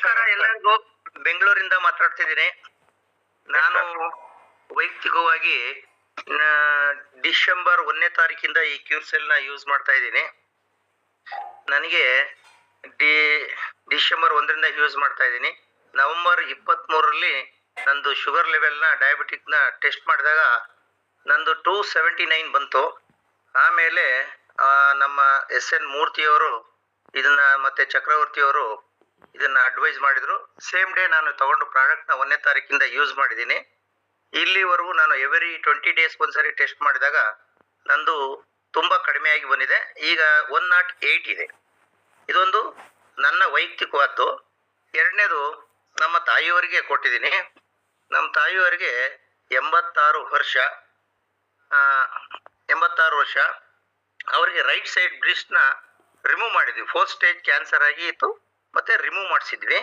ನಮಸ್ಕಾರ ಎಲ್ಲರಿಗೂ. ಬೆಂಗಳೂರಿಂದ ಮಾತಾಡ್ತಿದ್ದೀನಿ. ನಾನು ವೈಯಕ್ತಿಕವಾಗಿ ಡಿಸೆಂಬರ್ 1ನೇ ತಾರೀಕಿಂದ ಈ ಕ್ಯೂರ್ಸೆಲ್ ನ ಯೂಸ್ ಮಾಡ್ತಾ ಇದ್ದೀನಿ. ನನಗೆ ಡಿಸೆಂಬರ್ 1ರಿಂದ ಯೂಸ್ ಮಾಡ್ತಾ ಇದ್ದೀನಿ. ನವೆಂಬರ್ 23ರಲ್ಲಿ ನಂದು ಶುಗರ್ ಲೆವೆಲ್ನ ಡಯಾಬಿಟಿಕ್ನ ಟೆಸ್ಟ್ ಮಾಡಿದಾಗ ನಂದು 279 ಬಂತು. ಆಮೇಲೆ ನಮ್ಮ SN ಮೂರ್ತಿಯವರು ಇದನ್ನ ಮತ್ತೆ ಚಕ್ರವರ್ತಿಯವರು ಇದನ್ನ ಅಡ್ವೈಸ್ ಮಾಡಿದ್ರು. ಸೇಮ್ ಡೇ ನಾನು ತಗೊಂಡು ಪ್ರಾಡಕ್ಟ್ನ 1ನೇ ತಾರೀಕಿಂದ ಯೂಸ್ ಮಾಡಿದ್ದೀನಿ. ಇಲ್ಲಿವರೆಗೂ ನಾನು ಎವರಿ 20 ಡೇಸ್ ಒಂದ್ಸರಿ ಟೆಸ್ಟ್ ಮಾಡಿದಾಗ ನಂದು ತುಂಬಾ ಕಡಿಮೆಯಾಗಿ ಬಂದಿದೆ. ಈಗ 108 ಇದೆ. ಇದೊಂದು ನನ್ನ ವೈಯಕ್ತಿಕವಾದ್ದು. ಎರಡನೇದು ನಮ್ಮ ತಾಯಿಯವರಿಗೆ ಕೊಟ್ಟಿದ್ದೀನಿ. ನಮ್ಮ ತಾಯಿಯವರಿಗೆ 86 ವರ್ಷ. 86 ವರ್ಷ. ಅವರಿಗೆ ರೈಟ್ ಸೈಡ್ ಬ್ರಿಸ್ಟ್ನ ರಿಮೂವ್ ಮಾಡಿದ್ವಿ. 4th ಸ್ಟೇಜ್ ಕ್ಯಾನ್ಸರ್ ಆಗಿ ಇತ್ತು, ಮತ್ತೆ ರಿಮೂವ್ ಮಾಡಿಸಿದ್ವಿ.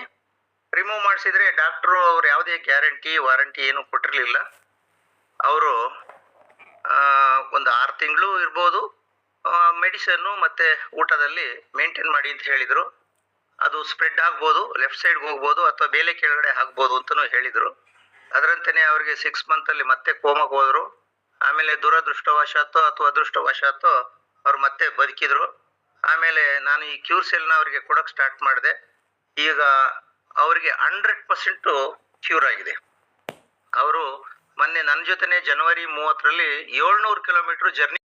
ರಿಮೂವ್ ಮಾಡಿಸಿದ್ರೆ ಡಾಕ್ಟ್ರು ಅವ್ರು ಯಾವುದೇ ಗ್ಯಾರಂಟಿ ವಾರಂಟಿ ಏನು ಕೊಟ್ಟಿರಲಿಲ್ಲ. ಅವರು ಒಂದು 6 ತಿಂಗಳು ಇರ್ಬೋದು ಮೆಡಿಸನ್ನು ಮತ್ತೆ ಊಟದಲ್ಲಿ ಮೇಂಟೈನ್ ಮಾಡಿ ಅಂತ ಹೇಳಿದರು. ಅದು ಸ್ಪ್ರೆಡ್ ಆಗ್ಬೋದು, ಲೆಫ್ಟ್ ಸೈಡ್ಗೆ ಹೋಗ್ಬೋದು ಅಥವಾ ಬೇಲೆ ಕೆಳಗಡೆ ಆಗ್ಬೋದು ಅಂತಲೂ ಹೇಳಿದರು. ಅದರಂತೆಯೇ ಅವ್ರಿಗೆ 6 ಮಂತಲ್ಲಿ ಮತ್ತೆ ಕೋಮಾಗೆ ಹೋದರು. ಆಮೇಲೆ ದುರದೃಷ್ಟವಶಾತ್ತೋ ಅಥವಾ ಅದೃಷ್ಟವಶಾತ್ತೋ ಅವ್ರು ಮತ್ತೆ ಬದುಕಿದ್ರು. ಆಮೇಲೆ ನಾನು ಈ ಕ್ಯೂರ್ಸೆಲ್ನ ಅವ್ರಿಗೆ ಕೊಡೋಕೆ ಸ್ಟಾರ್ಟ್ ಮಾಡಿದೆ. ಈಗ ಅವರಿಗೆ 100% ಕ್ಯೂರ್ ಆಗಿದೆ. ಅವರು ಮೊನ್ನೆ ನನ್ನ ಜೊತೆನೆ ಜನವರಿ 30ರಲ್ಲಿ 700 ಕಿಲೋಮೀಟರ್ ಜರ್ನಿ